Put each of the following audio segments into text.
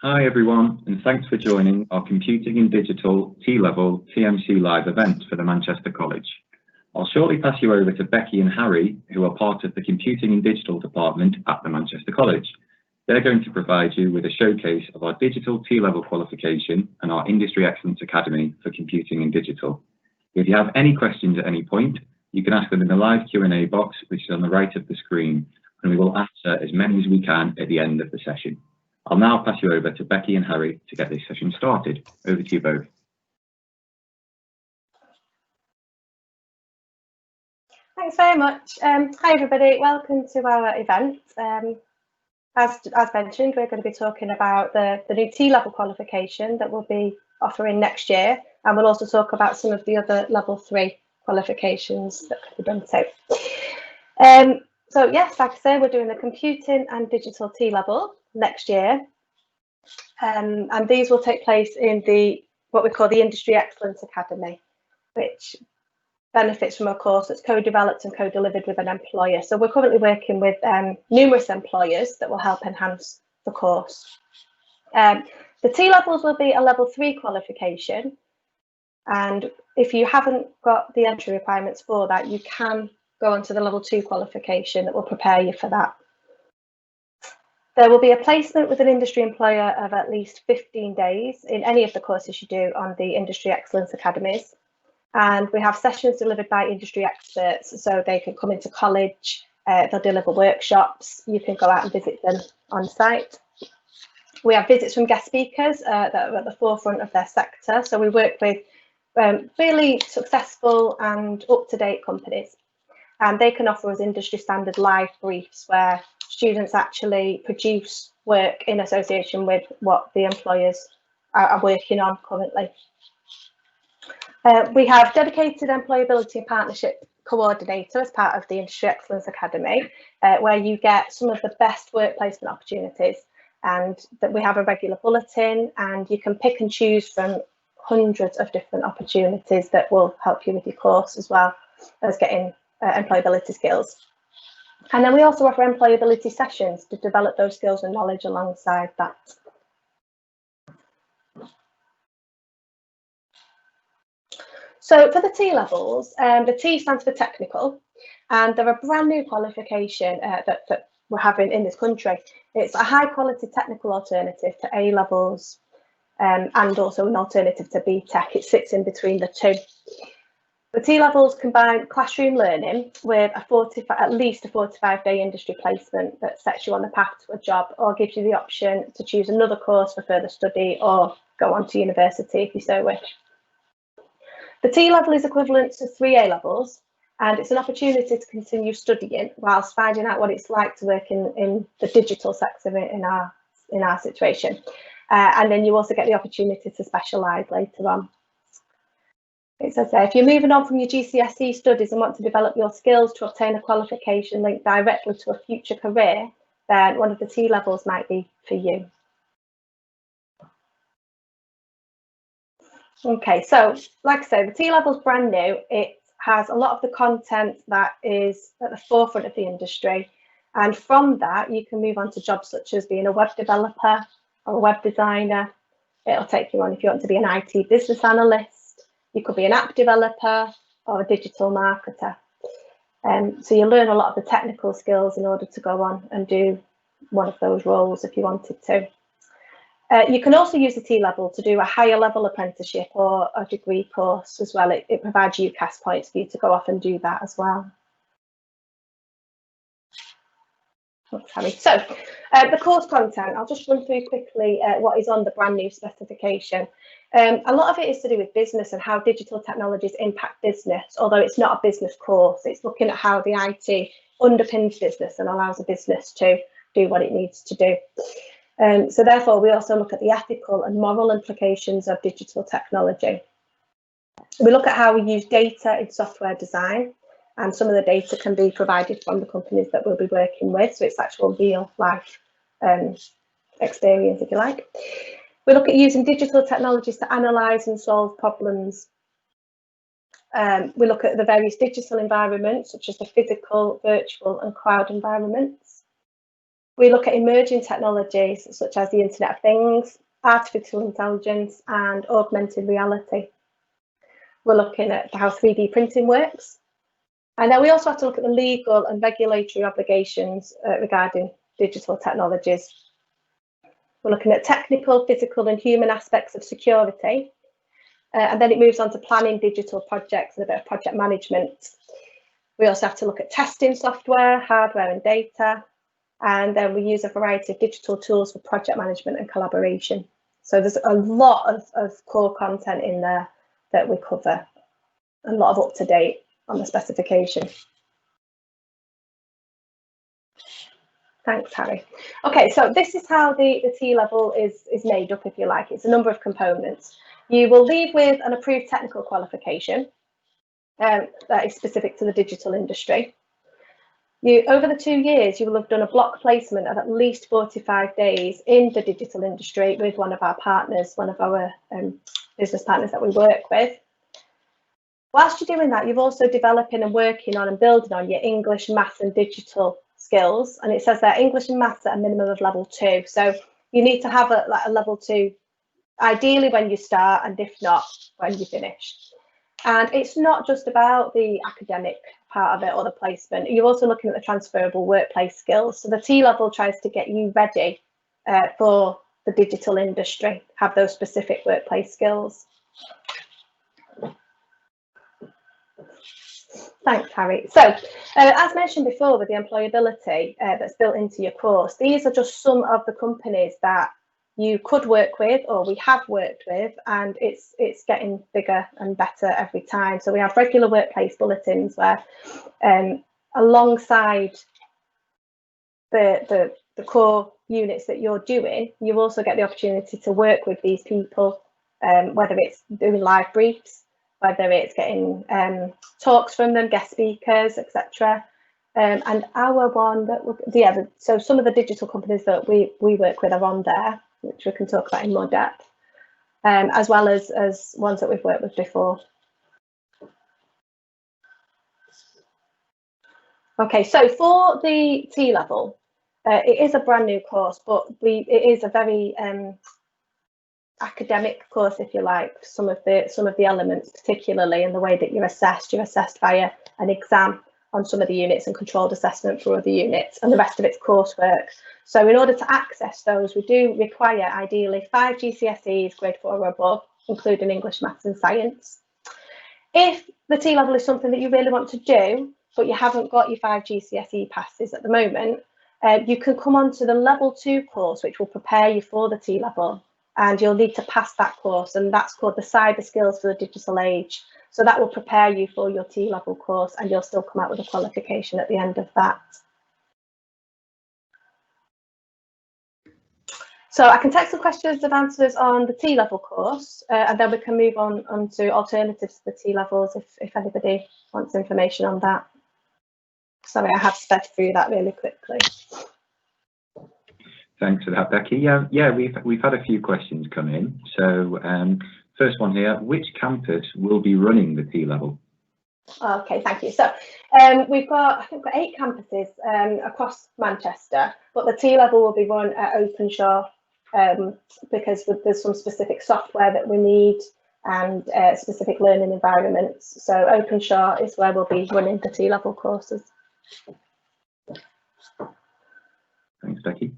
Hi everyone, and thanks for joining our Computing in Digital T-Level TMC Live event for the Manchester College. I'll shortly pass you over to Becky and Harry, who are part of the Computing in Digital department at the Manchester College. They're going to provide you with a showcase of our Digital T-Level qualification and our Industry Excellence Academy for Computing in Digital. If you have any questions at any point, you can ask them in the live Q&A box, which is on the right of the screen, and we will answer as many as we can at the end of the session. I'll now pass you over to Becky and Harry to get this session started. Over to you both. Thanks very much. Hi everybody, welcome to our event. As mentioned, we're going to be talking about the new T-level qualification that we'll be offering next year, and we'll also talk about some of the other level 3 qualifications that can be done too. So yes, like I say, we're doing the Computing and Digital T-level next year, and these will take place in what we call the Industry Excellence Academy, which benefits from a course that's co-developed and co-delivered with an employer. So we're currently working with numerous employers that will help enhance the course. The T-levels will be a level 3 qualification, and if you haven't got the entry requirements for that, you can go on to the level 2 qualification that will prepare you for that. There will be a placement with an industry employer of at least 15 days in any of the courses you do on the Industry Excellence Academies. And we have sessions delivered by industry experts, so they can come into college, they'll deliver workshops, you can go out and visit them on site. We have visits from guest speakers that are at the forefront of their sector, so we work with really successful and up-to-date companies, and they can offer us industry standard live briefs where students actually produce work in association with what the employers are working on currently. We have dedicated employability and partnership coordinator as part of the Industry Excellence Academy, where you get some of the best work placement opportunities, and that we have a regular bulletin, and you can pick and choose from hundreds of different opportunities that will help you with your course as well as getting employability skills. And then we also offer employability sessions to develop those skills and knowledge alongside that. So for the T-levels, the T stands for technical, and they're a brand new qualification that we're having in this country. It's a high quality technical alternative to A-levels and also an alternative to BTEC. It sits in between the two. The T-levels combine classroom learning with at least a 45-day industry placement that sets you on the path to a job, or gives you the option to choose another course for further study or go on to university if you so wish. The T-level is equivalent to 3 A-levels, and it's an opportunity to continue studying whilst finding out what it's like to work in the digital sector in our situation. And then you also get the opportunity to specialise later on. It says there, if you're moving on from your GCSE studies and want to develop your skills to obtain a qualification linked directly to a future career, then one of the T-levels might be for you. Okay, so like I say, the T-level is brand new. It has a lot of the content that is at the forefront of the industry. And from that, you can move on to jobs such as being a web developer or a web designer. It'll take you on if you want to be an IT business analyst. You could be an app developer or a digital marketer. So you learn a lot of the technical skills in order to go on and do one of those roles if you wanted to. You can also use the T-level to do a higher level apprenticeship or a degree course as well. It provides you UCAS points for you to go off and do that as well. So the course content, I'll just run through quickly what is on the brand new specification. A lot of it is to do with business and how digital technologies impact business, although it's not a business course. It's looking at how the IT underpins business and allows a business to do what it needs to do. So therefore, we also look at the ethical and moral implications of digital technology. We look at how we use data in software design, and some of the data can be provided from the companies that we'll be working with, so it's actual real life experience, if you like. We look at using digital technologies to analyse and solve problems. We look at the various digital environments, such as the physical, virtual and cloud environments. We look at emerging technologies such as the Internet of Things, artificial intelligence, and augmented reality. We're looking at how 3D printing works. And then we also have to look at the legal and regulatory obligations regarding digital technologies. We're looking at technical, physical, and human aspects of security. And then it moves on to planning digital projects and a bit of project management. We also have to look at testing software, hardware, and data. And then we use a variety of digital tools for project management and collaboration. So there's a lot of core content in there that we cover, a lot of up to date on the specification. Thanks, Harry. Okay, so this is how the T-level is made up, if you like. It's a number of components. You will leave with an approved technical qualification that is specific to the digital industry. Over the 2 years, you will have done a block placement of at least 45 days in the digital industry with one of our partners, one of our business partners that we work with. Whilst you're doing that, you're also developing and working on and building on your English, maths and digital skills. And it says that English and maths at a minimum of level 2. So you need to have a level 2, ideally when you start, and if not, when you finish. And it's not just about the academic part of it or the placement. You're also looking at the transferable workplace skills. So the T-level tries to get you ready for the digital industry, have those specific workplace skills. Thanks, Harry. So, as mentioned before, with the employability that's built into your course, these are just some of the companies that you could work with or we have worked with, and it's getting bigger and better every time. So we have regular workplace bulletins where alongside the core units that you're doing, you also get the opportunity to work with these people, whether it's doing live briefs, whether it's getting talks from them, guest speakers, etc. And our one that so some of the digital companies that we work with are on there, which we can talk about in more depth, as well as ones that we've worked with before. Okay, so for the T-level, it is a brand new course, but it is a very academic course, if you like. Some of the elements, particularly in the way that you're assessed via an exam on some of the units and controlled assessment for other units, and the rest of it's coursework. So in order to access those, we do require ideally 5 GCSEs, grade 4 or above, including English, maths and science. If the T-level is something that you really want to do, but you haven't got your 5 GCSE passes at the moment, you can come on to the level 2 course, which will prepare you for the T-level, and you'll need to pass that course, and that's called the Cyber Skills for the Digital Age. So that will prepare you for your T-level course, and you'll still come out with a qualification at the end of that. So I can take some questions and answers on the T-level course, and then we can move on to alternatives to the T-levels if anybody wants information on that. Sorry, I have sped through that really quickly. Thanks for that, Becky. Yeah, we've had a few questions come in. So first one here, which campus will be running the T-level? Okay, thank you. So we've got 8 campuses across Manchester, but the T-level will be run at Openshaw because there's some specific software that we need and specific learning environments. So Openshaw is where we'll be running the T-level courses. Thanks, Becky.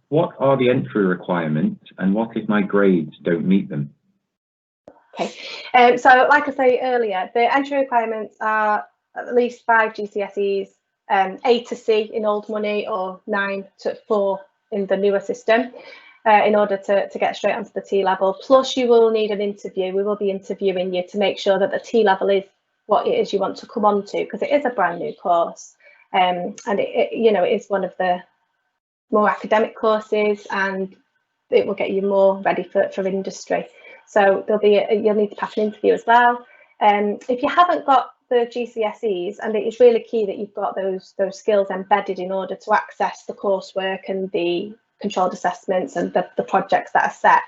What are the entry requirements, and what if my grades don't meet them? Okay, so like I say earlier, the entry requirements are at least 5 GCSEs, A to C in old money or 9 to 4 in the newer system, in order to get straight onto the T-level. Plus you will need an interview. We will be interviewing you to make sure that the T-level is what it is you want to come on to, because it is a brand new course, and it is one of the more academic courses, and it will get you more ready for industry. So you'll need to pass an interview as well. If you haven't got the GCSEs, and it is really key that you've got those skills embedded in order to access the coursework and the controlled assessments and the projects that are set.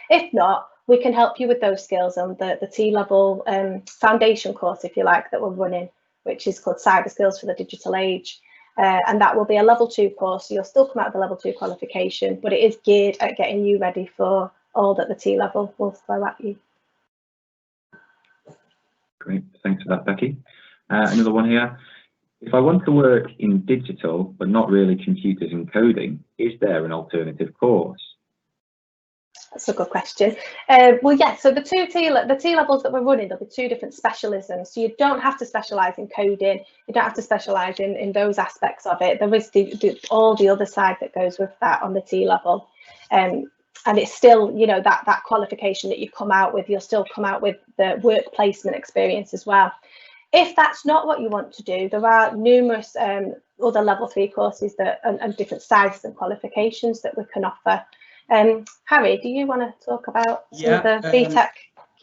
If not, we can help you with those skills on the T-level foundation course, if you like, that we're running, which is called Cyber Skills for the Digital Age. and that will be a level 2 course. So you'll still come out of the level 2 qualification, but it is geared at getting you ready for all that the T level will throw at you. Great, thanks for that, Becky. Another one here. If I want to work in digital, but not really computers and coding, is there an alternative course? That's a good question. Well, yeah, so the T levels that we're running, there'll be 2 different specialisms. So you don't have to specialise in coding, you don't have to specialise in those aspects of it. There is all the other side that goes with that on the T level. And it's still, you know, that qualification that you come out with, you'll still come out with the work placement experience as well. If that's not what you want to do, there are numerous other level 3 courses that and different sizes and qualifications that we can offer. Harry, do you want to talk about some of the BTEC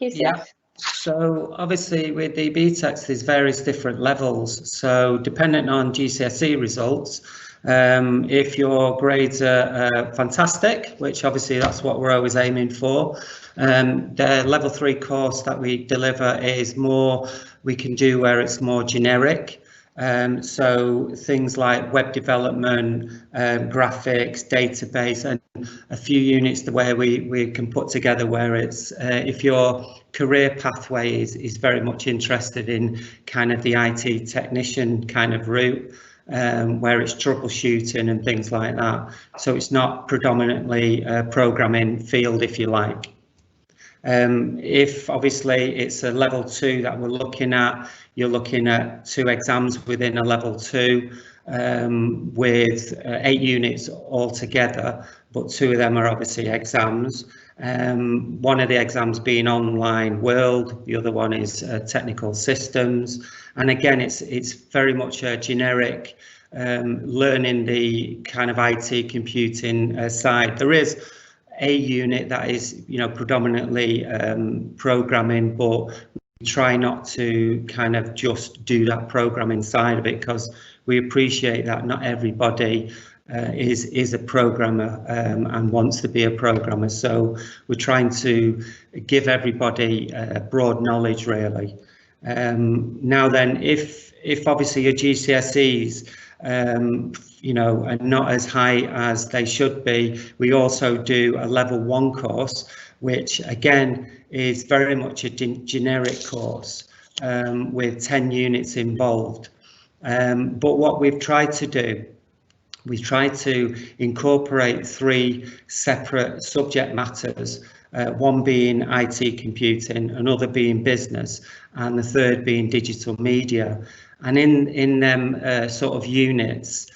QCS? Yeah. So obviously with the BTECs, there's various different levels. So dependent on GCSE results, if your grades are fantastic, which obviously that's what we're always aiming for, the level 3 course that we deliver is more, we can do where it's more generic. So things like web development, graphics, database, and a few units where we can put together where it's, if your career pathway is very much interested in kind of the IT technician kind of route, where it's troubleshooting and things like that. So it's not predominantly a programming field, if you like. If obviously it's a level 2 that we're looking at, you're looking at 2 exams within a level 2 with 8 units altogether, but 2 of them are obviously exams. One of the exams being online world, the other one is technical systems. And again, it's very much a generic learning the kind of IT computing side. There is a unit that is, you know, predominantly programming, but we try not to kind of just do that programming side of it, because we appreciate that not everybody is a programmer and wants to be a programmer. So we're trying to give everybody broad knowledge, really. Now then, if obviously your GCSEs you know, are not as high as they should be, we also do a level 1 course, which again is very much a generic course with 10 units involved. But what we've tried to do, we've tried to incorporate 3 separate subject matters, one being IT computing, another being business, and the third being digital media. And in them sort of units,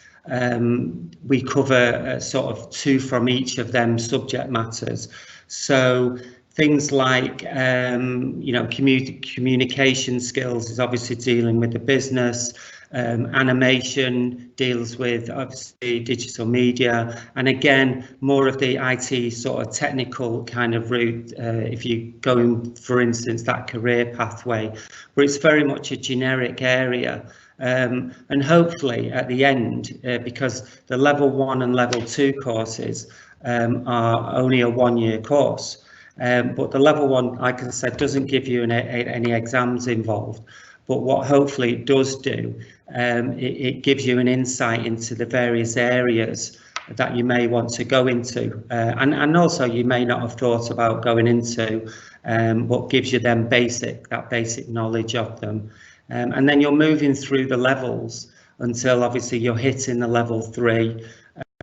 we cover sort of 2 from each of them subject matters. So things like, you know, communication skills is obviously dealing with the business. Animation deals with obviously digital media, and again more of the IT sort of technical kind of route, if you go in, for instance, that career pathway, where it's very much a generic area. And hopefully at the end, because the level 1 and level 2 courses are only a 1-year course, but the level 1, like I said, doesn't give you any exams involved. But what hopefully it does do, it gives you an insight into the various areas that you may want to go into, and also you may not have thought about going into, but gives you that basic knowledge of them. And then you're moving through the levels until obviously you're hitting the level 3,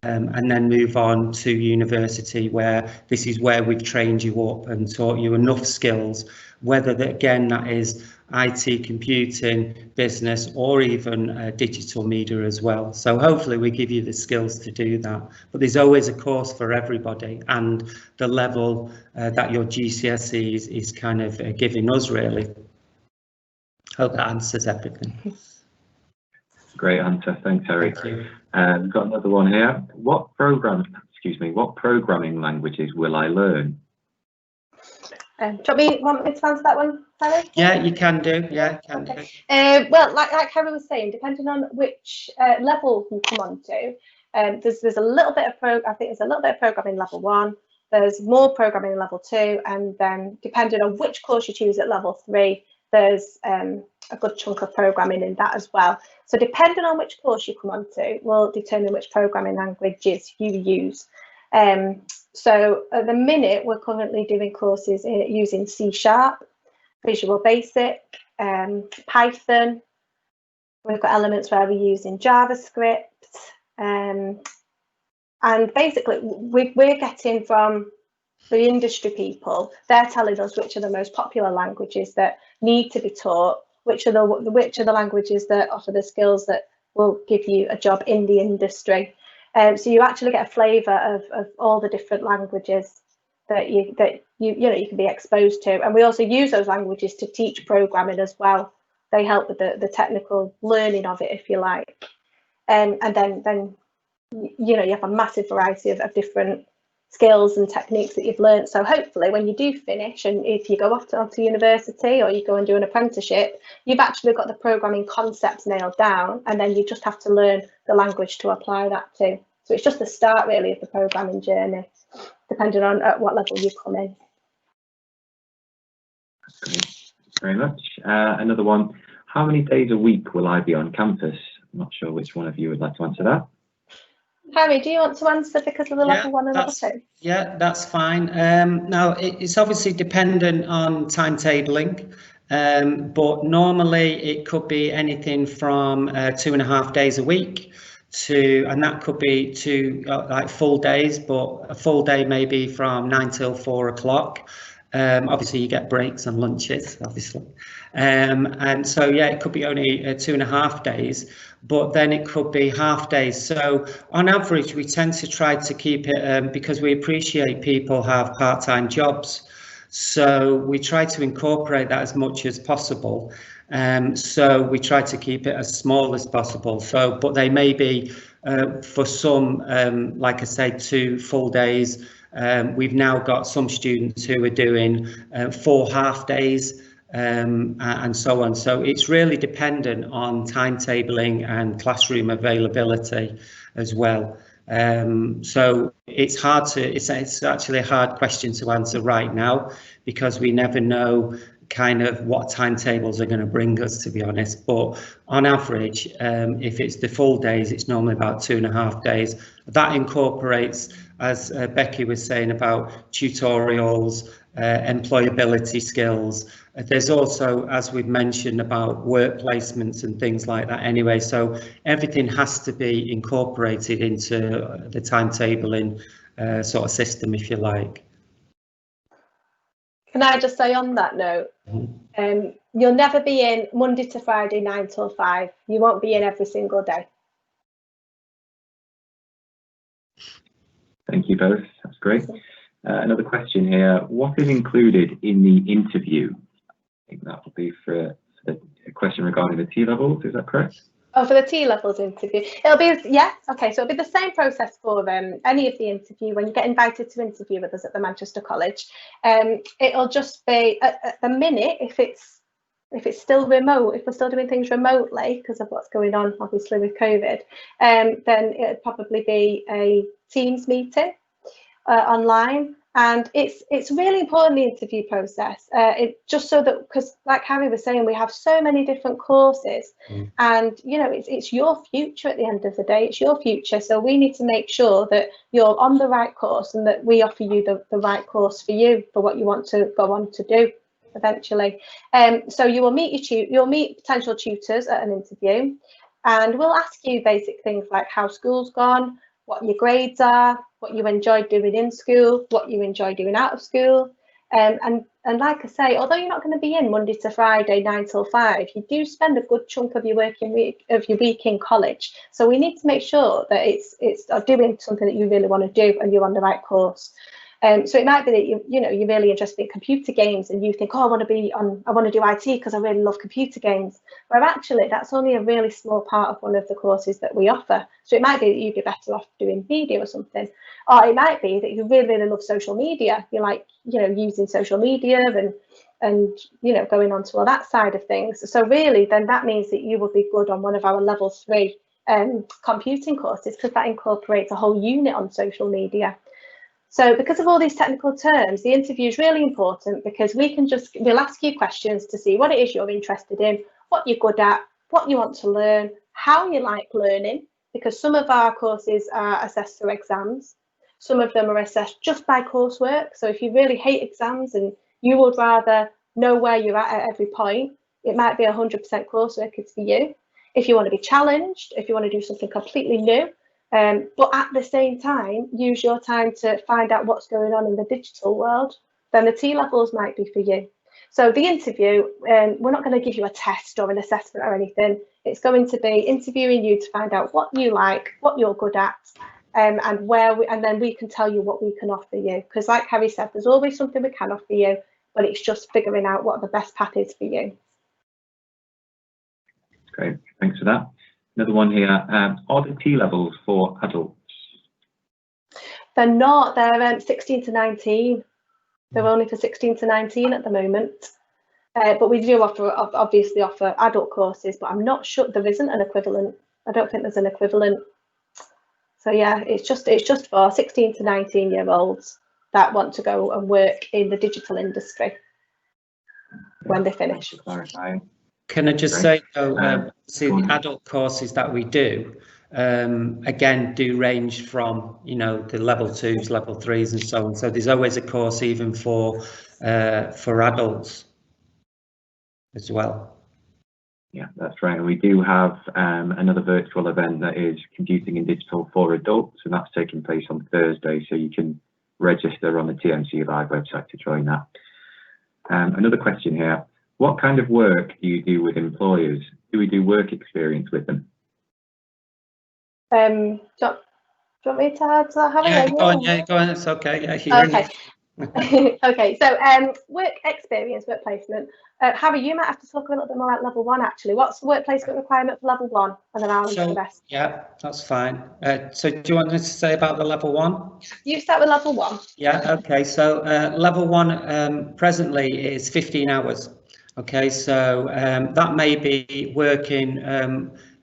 and then move on to university, where this is where we've trained you up and taught you enough skills, whether that is IT computing, business, or even digital media as well. So hopefully we give you the skills to do that. But there's always a course for everybody, and the level that your GCSE is kind of giving us, really. Hope that answers everything. Great answer, thanks, Harry. Thank you. We've got another one here. What programming languages will I learn? Do you want me to answer that one, Harry? Yeah, you can do. Yeah, can okay. do. Well, like Harry was saying, depending on which level you come on to, there's a little bit of I think there's a little bit of programming level 1. There's more programming level 2, and then depending on which course you choose at level 3, there's a good chunk of programming in that as well. So depending on which course you come onto will determine which programming languages you use. So at the minute, we're currently doing courses using C#, Visual Basic, Python. We've got elements where we're using JavaScript. And basically, we're getting from the industry people, they're telling us which are the most popular languages that need to be taught, which are the languages that offer the skills that will give you a job in the industry. So you actually get a flavour of all the different languages that you can be exposed to, and we also use those languages to teach programming as well. They help with the technical learning of it, if you like, and then you have a massive variety of different skills and techniques that you've learned. So hopefully when you do finish, and if you go off to university or you go and do an apprenticeship, you've actually got the programming concepts nailed down, and then you just have to learn the language to apply that to. So it's just the start really of the programming journey, depending on at what level you come in. That's great. Thanks very much. Another one, how many days a week will I be on campus? I'm not sure which one of you would like to answer that. Harry, do you want to answer because of the level 1 and level 2? Yeah, that's fine. Now, it's obviously dependent on timetabling, but normally it could be anything from 2.5 days a week and that could be to like full days, but a full day maybe from 9 till 4 o'clock. Obviously you get breaks and lunches, obviously. And so, yeah, it could be only 2.5 days, but then it could be half days. So on average, we tend to try to keep it because we appreciate people have part-time jobs. So we try to incorporate that as much as possible. So we try to keep it as small as possible. So, but they may be for some, like I say, 2 full days. We've now got some students who are doing 4 half days and so on. So it's really dependent on timetabling and classroom availability as well. So it's hard to, it's actually a hard question to answer right now, because we never know kind of what timetables are going to bring us, to be honest. But on average, if it's the full days, it's normally about 2.5 days. That incorporates, as Becky was saying, about tutorials, employability skills. There's also, as we've mentioned, about work placements and things like that anyway. So everything has to be incorporated into the timetabling sort of system, if you like. Can I just say on that note, you'll never be in Monday to Friday 9 till 5. You won't be in every single day. Thank you both. That's great. Another question here. What is included in the interview? I think that will be for a question regarding the T-levels. Is that correct? Oh, for the T-levels interview. It'll be, yeah, okay. So it'll be the same process for any of the interview. When you get invited to interview with us at the Manchester College, it'll just be at the minute, if it's still remote, if we're still doing things remotely because of what's going on, obviously with COVID, then it'd probably be a Teams meeting online. And it's really important, the interview process, just so that, because like Harry was saying, we have so many different courses, and it's your future at the end of the day. It's your future, so we need to make sure that you're on the right course and that we offer you the right course for you, for what you want to go on to do eventually. So you will you'll meet potential tutors at an interview, and we'll ask you basic things like how school's gone, what your grades are, what you enjoy doing in school, what you enjoy doing out of school. And like I say, although you're not going to be in Monday to Friday 9 till 5, you do spend a good chunk of your working week in college. So we need to make sure that it's doing something that you really want to do and you're on the right course. So it might be that you're really interested in computer games and you think, oh, I want to do IT because I really love computer games. Where actually that's only a really small part of one of the courses that we offer. So it might be that you'd be better off doing media or something. Or it might be that you really, really love social media. You like, using social media and going on to all that side of things. So really, then that means that you will be good on one of our level 3 computing courses, because that incorporates a whole unit on social media. So because of all these technical terms, the interview is really important, because we'll ask you questions to see what it is you're interested in, what you're good at, what you want to learn, how you like learning, because some of our courses are assessed through exams. Some of them are assessed just by coursework. So if you really hate exams and you would rather know where you're at every point, it might be 100% coursework is for you. If you want to be challenged, if you want to do something completely new, but at the same time, use your time to find out what's going on in the digital world, then the T-levels might be for you. So the interview, we're not going to give you a test or an assessment or anything. It's going to be interviewing you to find out what you like, what you're good at, and then we can tell you what we can offer you. Because like Harry said, there's always something we can offer you, but it's just figuring out what the best path is for you. Great, thanks for that. Another one here, are the T-levels for adults? They're not, they're 16 to 19. They're only for 16 to 19 at the moment. But we do obviously offer adult courses, but I'm not sure there isn't an equivalent. I don't think there's an equivalent. So yeah, it's just for 16 to 19-year-olds that want to go and work in the digital industry when they finish. Can I just say, though, see the adult courses that we do, again, do range from, you know, the level 2s, level 3s and so on. So there's always a course even for adults as well. Yeah, that's right. And we do have another virtual event that is Computing in Digital for Adults, and that's taking place on Thursday. So you can register on the TMC Live website to join that. Another question here. What kind of work do you do with employers? Do we do work experience with them? Do you want me to have Yeah, go on, it's okay. Yeah, okay. Okay, so work experience, work placement. Harry, you might have to talk a little bit more about level 1 actually. What's the work placement requirement for level 1? And then I'll answer the rest. Yeah, that's fine. So do you want me to say about the level 1? You start with level 1. Yeah, okay. So level 1 presently is 15 hours. Okay, so that may be working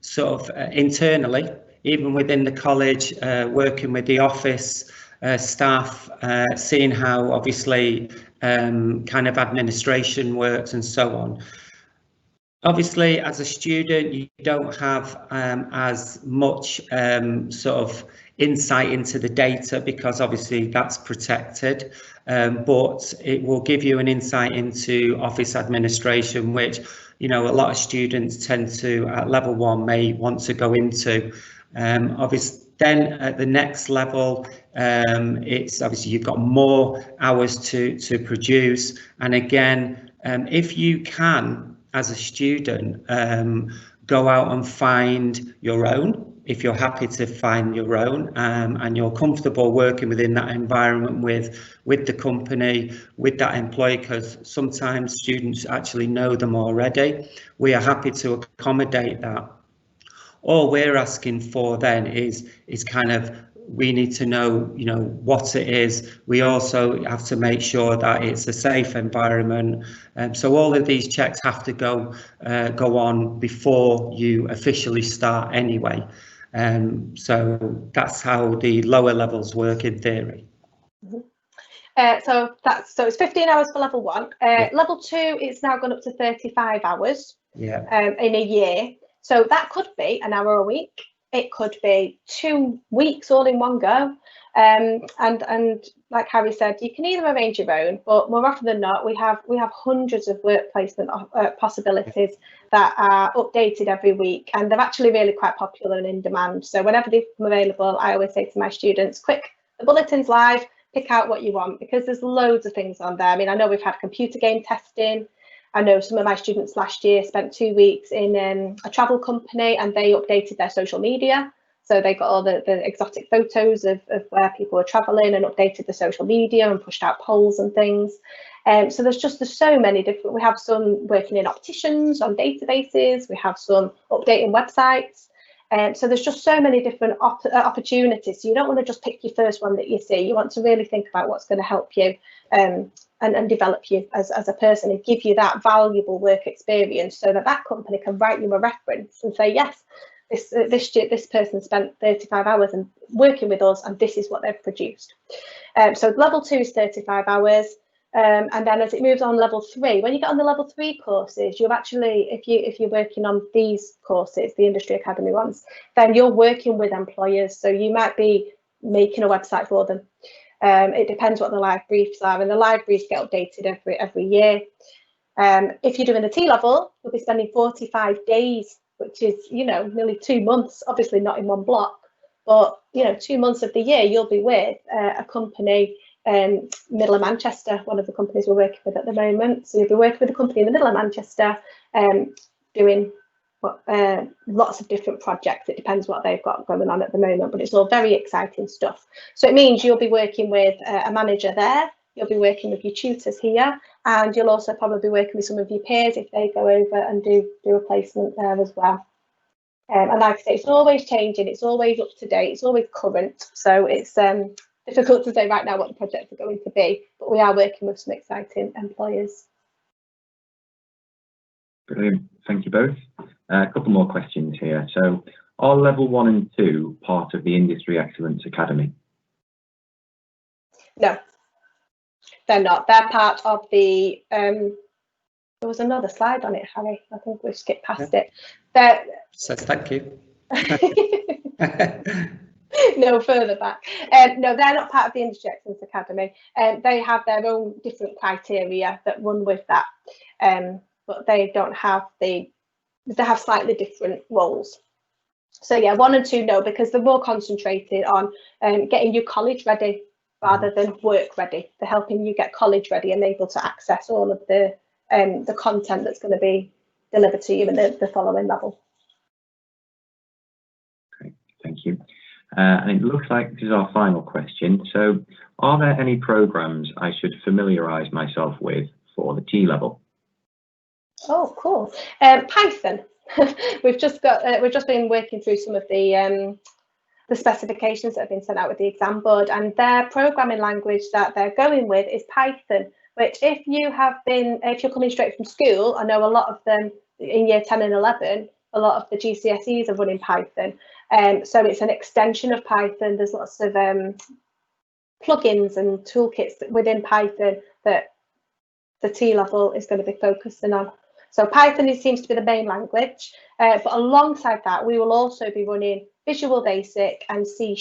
sort of internally, even within the college, working with the office staff, seeing how obviously kind of administration works and so on. Obviously, as a student, you don't have as much sort of insight into the data because obviously that's protected, but it will give you an insight into office administration, which, you know, a lot of students tend to at level 1 may want to go into. Obviously, then at the next level, it's obviously you've got more hours to produce, and again, if you can, as a student, go out and find your own, if you're happy to find your own, and you're comfortable working within that environment with the company, with that employee, because sometimes students actually know them already. We are happy to accommodate that. All we're asking for then is kind of, we need to know, you know, what it is. We also have to make sure that it's a safe environment. So all of these checks have to go on before you officially start anyway. So that's how the lower levels work in theory. So it's 15 hours for level 1. Yeah. Level 2, it's now gone up to 35 hours. Yeah. In a year. So that could be an hour a week. It could be 2 weeks all in one go. And like Harry said, you can either arrange your own, but more often than not, we have hundreds of work placement possibilities that are updated every week, and they're actually really quite popular and in demand. So whenever they become available, I always say to my students, quick, the bulletin's live, pick out what you want, because there's loads of things on there. I mean, I know we've had computer game testing. I know some of my students last year spent 2 weeks in a travel company, and they updated their social media. So they got all the exotic photos of where people were traveling and updated the social media and pushed out polls and things. So there's so many different, we have some working in opticians on databases, we have some updating websites. So there's just so many different opportunities. So you don't want to just pick your first one that you see. You want to really think about what's going to help you and develop you as a person and give you that valuable work experience, so that company can write you a reference and say, yes, this person spent 35 hours and working with us, and this is what they've produced. So level 2 is 35 hours. And then as it moves on level 3, when you get on the level 3 courses, you've actually, if you're working on these courses, the industry academy ones, then you're working with employers. So you might be making a website for them. It depends what the live briefs are, and the live briefs get updated every year. If you're doing the T level, you'll be spending 45 days, which is, you know, nearly 2 months, obviously not in one block, but, you know, 2 months of the year you'll be with a company, middle of Manchester, one of the companies we're working with at the moment. So you'll be working with a company in the middle of Manchester, doing lots of different projects. It depends what they've got going on at the moment, but it's all very exciting stuff. So it means you'll be working with a manager there, you'll be working with your tutors here, and you'll also probably be working with some of your peers if they go over and do a placement there as well. And like I say, it's always changing, it's always up to date, it's always current. So it's difficult to say right now what the projects are going to be, but we are working with some exciting employers. Brilliant, thank you both. A couple more questions here. So are level 1 and 2 part of the Industry Excellence Academy? No, they're not. They're part of the, there was another slide on it, Harry. I think we skipped past it. So thank you. No, further back. No, they're not part of the Industry Excellence Academy. They have their own different criteria that run with that, but they don't have they have slightly different roles. So yeah, 1 and 2, no, because they're more concentrated on getting you college ready rather than work ready. They're helping you get college ready and able to access all of the content that's going to be delivered to you in the following level. Great, thank you. And it looks like this is our final question. So are there any programs I should familiarise myself with for the T level? Oh, cool. Python. We've just been working through some of the specifications that have been sent out with the exam board, and their programming language that they're going with is Python, which if you're coming straight from school, I know a lot of them in year 10 and 11, a lot of the GCSEs are running Python. So it's an extension of Python. There's lots of plugins and toolkits within Python that the T level is going to be focusing on. So Python seems to be the main language, but alongside that, we will also be running Visual Basic and C#,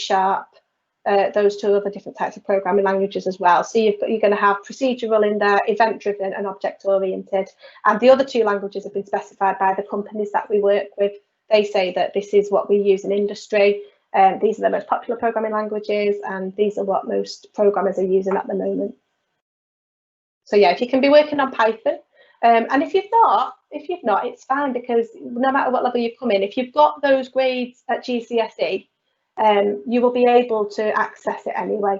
those 2 other different types of programming languages as well. So you're going to have procedural in there, event-driven and object-oriented. And the other 2 languages have been specified by the companies that we work with. They say that this is what we use in industry. These are the most popular programming languages, and these are what most programmers are using at the moment. So yeah, if you can be working on Python, and if you've not, it's fine, because no matter what level you come in, if you've got those grades at GCSE, you will be able to access it anyway.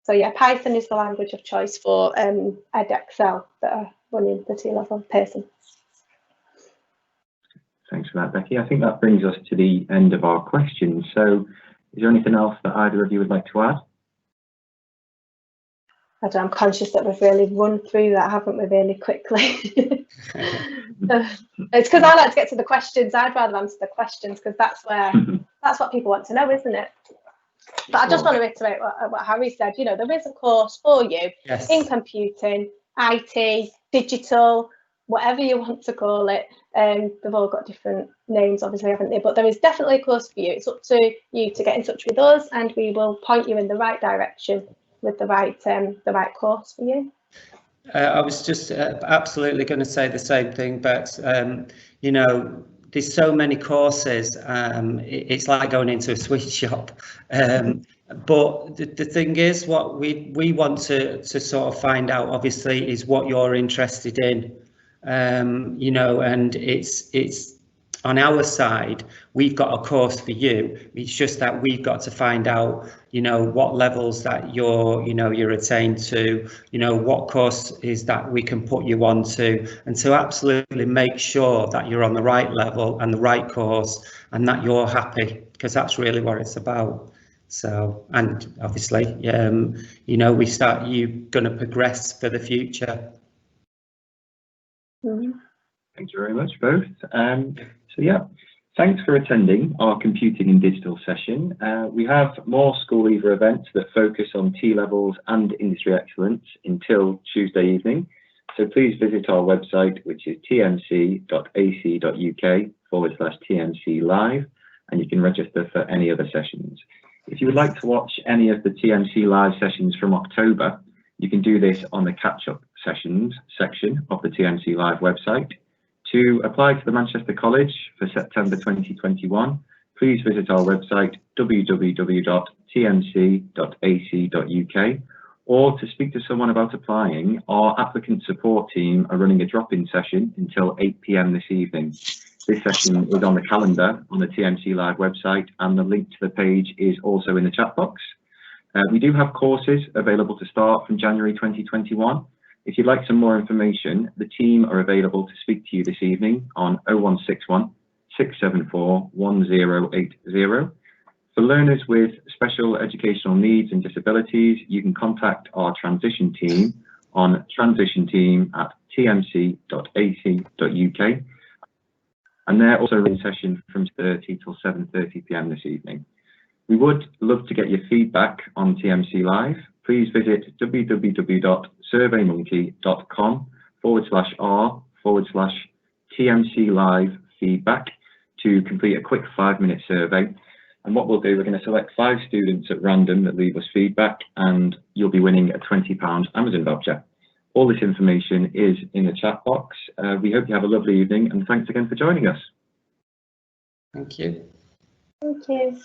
So yeah, Python is the language of choice for Edexcel that are running the T level person. Thanks for that, Becky. I think that brings us to the end of our questions. So is there anything else that either of you would like to add? I'm conscious that we've really run through that, haven't we, really quickly? It's because I like to get to the questions. I'd rather answer the questions, because that's what people want to know, isn't it? But I just want to reiterate what Harry said. You know, there is a course for you in computing, IT, digital, whatever you want to call it. They've all got different names, obviously, haven't they? But there is definitely a course for you. It's up to you to get in touch with us, and we will point you in the right direction with the right course for you. I was just absolutely going to say the same thing, but you know, there's so many courses. It's like going into a sweet shop. But the thing is, what we want to sort of find out, obviously, is what you're interested in. You know, and it's on our side, we've got a course for you. It's just that we've got to find out, you know, what levels that you're attained to, you know, what course is that we can put you onto, and to absolutely make sure that you're on the right level and the right course, and that you're happy, because that's really what it's about. So, and obviously, you know, you're going to progress for the future. Mm-hmm. Thank you very much, both. So yeah, Thanks for attending our Computing in Digital session. We have more school leaver events that focus on T-levels and industry excellence until Tuesday evening. So please visit our website, which is tmc.ac.uk/TMC live, and you can register for any other sessions. If you would like to watch any of the TMC live sessions from October, you can do this on the catch-up sessions section of the TMC live website. To apply to the Manchester College for September 2021, please visit our website www.tmc.ac.uk, or to speak to someone about applying, our applicant support team are running a drop-in session until 8 p.m. this evening. This session is on the calendar on the TMC Live website, and the link to the page is also in the chat box. We do have courses available to start from January 2021. If you'd like some more information, the team are available to speak to you this evening on 0161 674 1080. For learners with special educational needs and disabilities, you can contact our transition team on transitionteam@tmc.ac.uk, and they're also in session from 30 till 7:30 p.m. this evening. We would love to get your feedback on TMC Live. Please visit www.surveymonkey.com/r/TMC Live feedback to complete a quick 5-minute survey. And what we'll do, we're going to select 5 students at random that leave us feedback, and you'll be winning a £20 Amazon voucher. All this information is in the chat box. We hope you have a lovely evening, and thanks again for joining us. Thank you. Thank you.